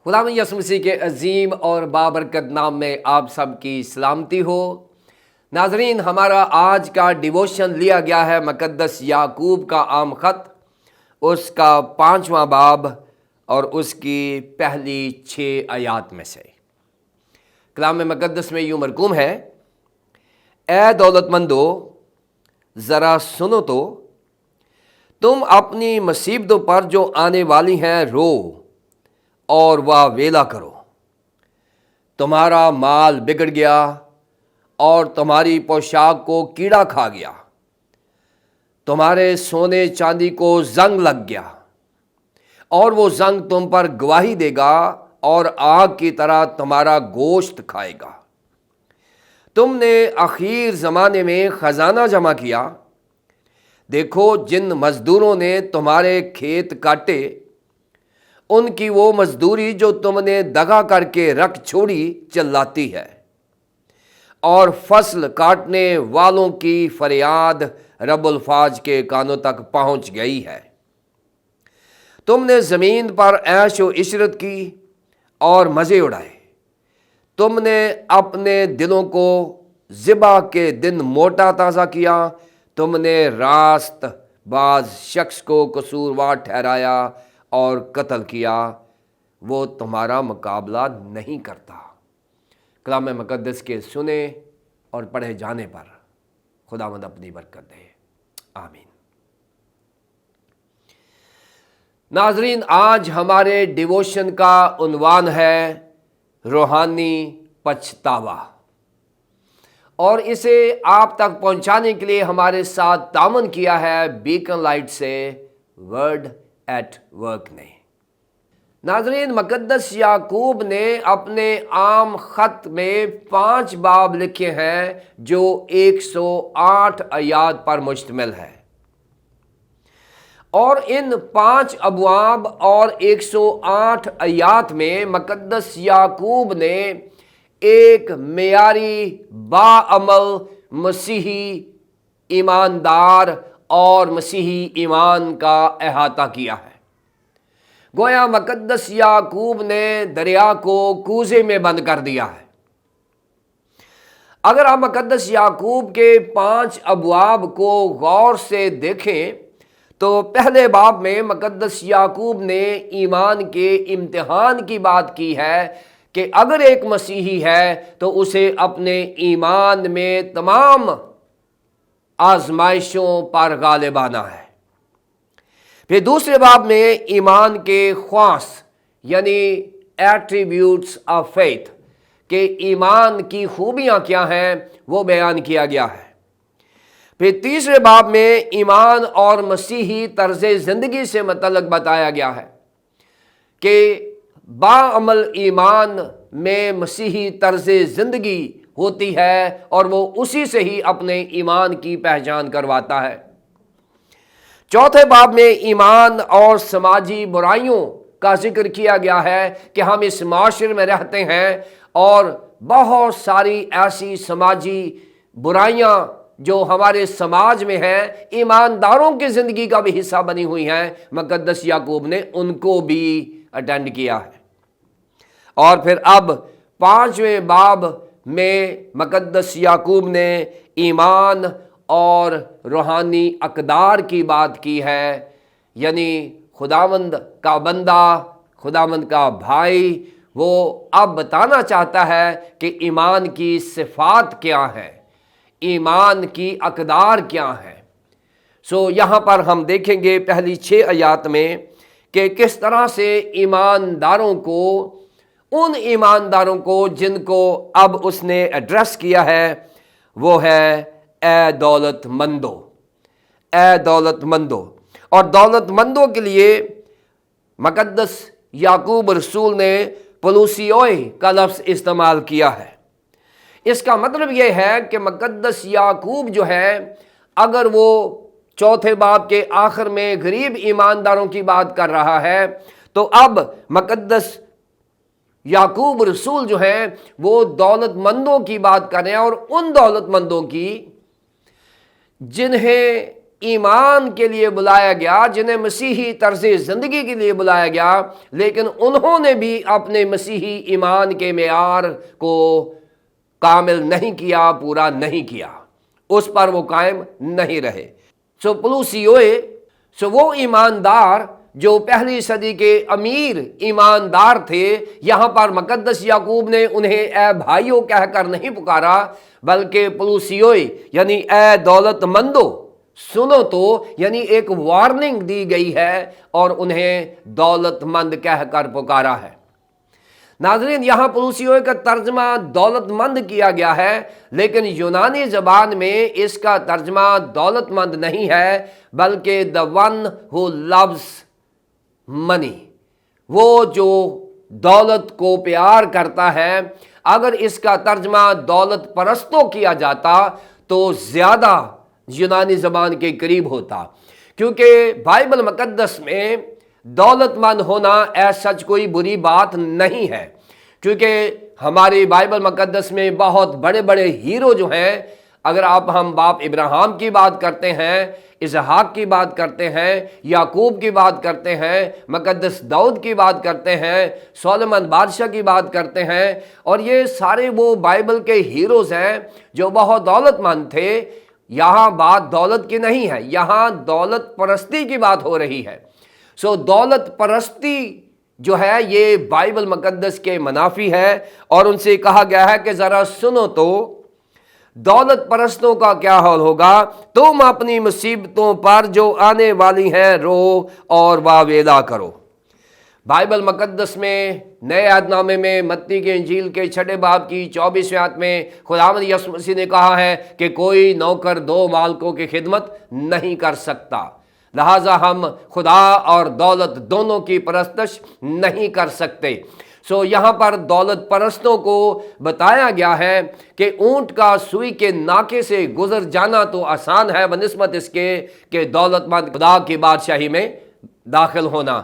خداوند یسوع مسیح کے عظیم اور بابرکت نام میں آپ سب کی سلامتی ہو۔ ناظرین، ہمارا آج کا ڈیووشن لیا گیا ہے مقدس یعقوب کا عام خط، اس کا 5واں باب اور اس کی پہلی 6 آیات میں سے۔ کلام مقدس میں یوں مرقوم ہے: اے دولت مندو، ذرا سنو تو، تم اپنی مصیبتوں پر جو آنے والی ہیں رو اور واویلا کرو۔ تمہارا مال بگڑ گیا اور تمہاری پوشاک کو کیڑا کھا گیا، تمہارے سونے چاندی کو زنگ لگ گیا، اور وہ زنگ تم پر گواہی دے گا اور آگ کی طرح تمہارا گوشت کھائے گا۔ تم نے اخیر زمانے میں خزانہ جمع کیا، دیکھو جن مزدوروں نے تمہارے کھیت کاٹے، ان کی وہ مزدوری جو تم نے دغا کر کے رکھ چھوڑی چلاتی ہے، اور فصل کاٹنے والوں کی فریاد رب الفاظ کے کانوں تک پہنچ گئی ہے۔ تم نے زمین پر عیش و عشرت کی اور مزے اڑائے، تم نے اپنے دلوں کو ذبح کے دن موٹا تازہ کیا، تم نے راست باز شخص کو قصوروار ٹھہرایا اور قتل کیا، وہ تمہارا مقابلہ نہیں کرتا۔ کلام مقدس کے سنے اور پڑھے جانے پر خداوند اپنی برکت دے، آمین۔ ناظرین، آج ہمارے ڈیووشن کا عنوان ہے روحانی پچھتاوا، اور اسے آپ تک پہنچانے کے لیے ہمارے ساتھ تعاون کیا ہے بیکن لائٹ سے ورڈ ایٹ ورک نے۔ ناظرین، مقدس یعقوب نے اپنے عام خط میں 5 باب لکھے ہیں جو 108 آیات پر مشتمل ہے، اور ان 5 ابواب اور 108 آیات میں مقدس یعقوب نے ایک معیاری باعمل مسیحی ایماندار اور مسیحی ایمان کا احاطہ کیا ہے۔ گویا مقدس یعقوب نے دریا کو کوزے میں بند کر دیا ہے۔ اگر آپ مقدس یعقوب کے 5 ابواب کو غور سے دیکھیں تو پہلے باب میں مقدس یعقوب نے ایمان کے امتحان کی بات کی ہے کہ اگر ایک مسیحی ہے تو اسے اپنے ایمان میں تمام آزمائشوں پر غالب آنا ہے۔ پھر دوسرے باب میں ایمان کے خواص یعنی ایٹریبیوٹس آف فیتھ کہ ایمان کی خوبیاں کیا ہیں وہ بیان کیا گیا ہے۔ پھر تیسرے باب میں ایمان اور مسیحی طرز زندگی سے متعلق بتایا گیا ہے کہ باعمل ایمان میں مسیحی طرز زندگی ہوتی ہے اور وہ اسی سے ہی اپنے ایمان کی پہچان کرواتا ہے۔ چوتھے باب میں ایمان اور سماجی برائیوں کا ذکر کیا گیا ہے کہ ہم اس معاشرے میں رہتے ہیں اور بہت ساری ایسی سماجی برائیاں جو ہمارے سماج میں ہیں، ایمانداروں کی زندگی کا بھی حصہ بنی ہوئی ہیں، مقدس یعقوب نے ان کو بھی اٹینڈ کیا ہے۔ اور پھر اب 5ویں باب میں مقدس یعقوب نے ایمان اور روحانی اقدار کی بات کی ہے، یعنی خداوند کا بندہ، خداوند کا بھائی، وہ اب بتانا چاہتا ہے کہ ایمان کی صفات کیا ہے، ایمان کی اقدار کیا ہے۔ یہاں پر ہم دیکھیں گے پہلی 6 آیات میں کہ کس طرح سے ایمانداروں کو، ان ایمانداروں کو جن کو اب اس نے ایڈریس کیا ہے، وہ ہے اے دولت مندو، اے دولت مندو۔ اور دولت مندوں کے لیے مقدس یعقوب رسول نے پلوسیوئے کا لفظ استعمال کیا ہے۔ اس کا مطلب یہ ہے کہ مقدس یعقوب جو ہے، اگر وہ 4 باب کے آخر میں غریب ایمانداروں کی بات کر رہا ہے تو اب مقدس یعقوب رسول جو ہیں وہ دولت مندوں کی بات کر رہے ہیں، اور ان دولت مندوں کی جنہیں ایمان کے لیے بلایا گیا، جنہیں مسیحی طرز زندگی کے لیے بلایا گیا، لیکن انہوں نے بھی اپنے مسیحی ایمان کے معیار کو کامل نہیں کیا، پورا نہیں کیا، اس پر وہ قائم نہیں رہے۔ پلوسیوئے وہ ایماندار جو پہلی صدی کے امیر ایماندار تھے، یہاں پر مقدس یعقوب نے انہیں اے بھائیوں کہہ کر نہیں پکارا، بلکہ پلوسیوئے یعنی اے دولت مندو سنو تو، یعنی ایک وارننگ دی گئی ہے اور انہیں دولت مند کہہ کر پکارا ہے۔ ناظرین، یہاں پلوسیوئے کا ترجمہ دولت مند کیا گیا ہے، لیکن یونانی زبان میں اس کا ترجمہ دولت مند نہیں ہے، بلکہ the one who loves money، وہ جو دولت کو پیار کرتا ہے۔ اگر اس کا ترجمہ دولت پرستوں کیا جاتا تو زیادہ یونانی زبان کے قریب ہوتا، کیونکہ بائبل مقدس میں دولت مند ہونا سچ کوئی بری بات نہیں ہے، کیونکہ ہماری بائبل مقدس میں بہت بڑے بڑے ہیرو جو ہیں، اگر ہم باپ ابراہیم کی بات کرتے ہیں، اسحاق کی بات کرتے ہیں، یعقوب کی بات کرتے ہیں، مقدس داؤد کی بات کرتے ہیں، سولمن بادشاہ کی بات کرتے ہیں، اور یہ سارے وہ بائبل کے ہیروز ہیں جو بہت دولت مند تھے۔ یہاں بات دولت کی نہیں ہے، یہاں دولت پرستی کی بات ہو رہی ہے۔ دولت پرستی جو ہے یہ بائبل مقدس کے منافی ہے، اور ان سے کہا گیا ہے کہ ذرا سنو تو دولت پرستوں کا کیا حال ہوگا، تم اپنی مصیبتوں پر جو آنے والی ہیں رو اور واویلا کرو۔ بائبل مقدس میں نئے عہد نامے میں متی کے انجیل کے 6 باب کی 24ویں آیت میں خداوند یسوع مسیح نے کہا ہے کہ کوئی نوکر 2 مالکوں کی خدمت نہیں کر سکتا، لہٰذا ہم خدا اور دولت دونوں کی پرستش نہیں کر سکتے۔ یہاں پر دولت پرستوں کو بتایا گیا ہے کہ اونٹ کا سوئی کے ناکے سے گزر جانا تو آسان ہے بنسبت اس کے کہ دولت مند خدا کی بادشاہی میں داخل ہونا۔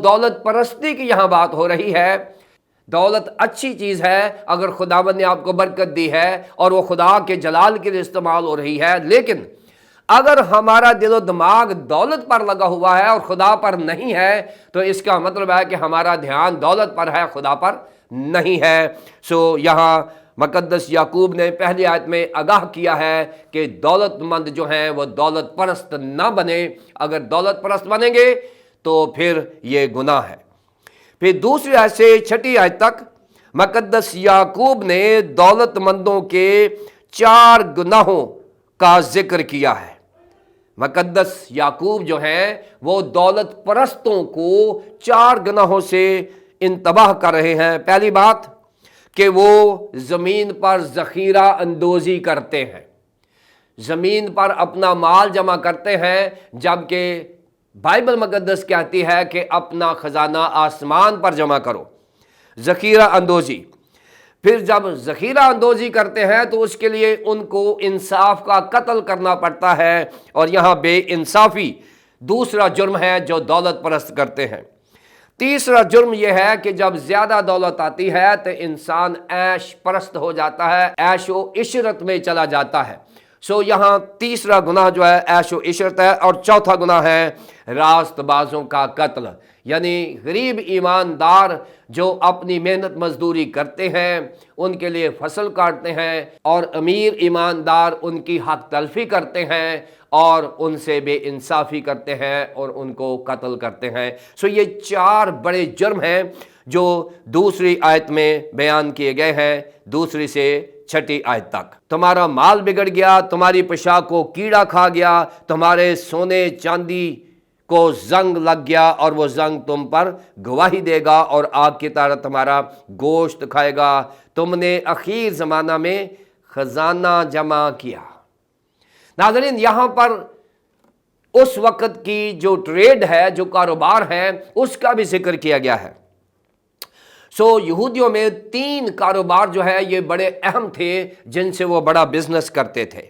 دولت پرستی کی یہاں بات ہو رہی ہے۔ دولت اچھی چیز ہے اگر خداوند نے آپ کو برکت دی ہے اور وہ خدا کے جلال کے لیے استعمال ہو رہی ہے، لیکن اگر ہمارا دل و دماغ دولت پر لگا ہوا ہے اور خدا پر نہیں ہے تو اس کا مطلب ہے کہ ہمارا دھیان دولت پر ہے، خدا پر نہیں ہے۔ یہاں مقدس یعقوب نے پہلی آیت میں آگاہ کیا ہے کہ دولت مند جو ہیں وہ دولت پرست نہ بنے، اگر دولت پرست بنیں گے تو پھر یہ گناہ ہے۔ پھر دوسری آیت سے 6 آیت تک مقدس یعقوب نے دولت مندوں کے 4 گناہوں کا ذکر کیا ہے۔ مقدس یعقوب جو ہیں وہ دولت پرستوں کو 4 گناہوں سے انتباہ کر رہے ہیں۔ پہلی بات کہ وہ زمین پر ذخیرہ اندوزی کرتے ہیں، زمین پر اپنا مال جمع کرتے ہیں، جبکہ بائبل مقدس کہتی ہے کہ اپنا خزانہ آسمان پر جمع کرو۔ ذخیرہ اندوزی، پھر جب ذخیرہ اندوزی کرتے ہیں تو اس کے لیے ان کو انصاف کا قتل کرنا پڑتا ہے، اور یہاں بے انصافی دوسرا جرم ہے جو دولت پرست کرتے ہیں۔ تیسرا جرم یہ ہے کہ جب زیادہ دولت آتی ہے تو انسان عیش پرست ہو جاتا ہے، عیش و عشرت میں چلا جاتا ہے۔ یہاں تیسرا گناہ جو ہے عیش و عشرت ہے، اور چوتھا گناہ ہے راست بازوں کا قتل، یعنی غریب ایماندار جو اپنی محنت مزدوری کرتے ہیں ان کے لیے فصل کاٹتے ہیں، اور امیر ایماندار ان کی حق تلفی کرتے ہیں اور ان سے بے انصافی کرتے ہیں اور ان کو قتل کرتے ہیں۔ یہ 4 بڑے جرم ہیں جو دوسری آیت میں بیان کیے گئے ہیں، دوسری سے 6 آیت تک۔ تمہارا مال بگڑ گیا، تمہاری پوشاک کو کیڑا کھا گیا، تمہارے سونے چاندی کو زنگ لگ گیا، اور وہ زنگ تم پر گواہی دے گا اور آگ کی طرح تمہارا گوشت کھائے گا۔ تم نے اخیر زمانہ میں خزانہ جمع کیا۔ ناظرین، یہاں پر اس وقت کی جو ٹریڈ ہے، جو کاروبار ہے، اس کا بھی ذکر کیا گیا ہے۔ یہودیوں میں 3 کاروبار جو ہے یہ بڑے اہم تھے جن سے وہ بڑا بزنس کرتے تھے۔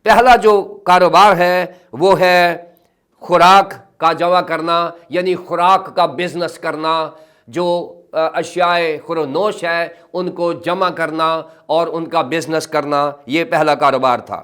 پہلا جو کاروبار ہے وہ ہے خوراک کا جمع کرنا، یعنی خوراک کا بزنس کرنا، جو اشیاء خورونوش ہے ان کو جمع کرنا اور ان کا بزنس کرنا، یہ پہلا کاروبار تھا۔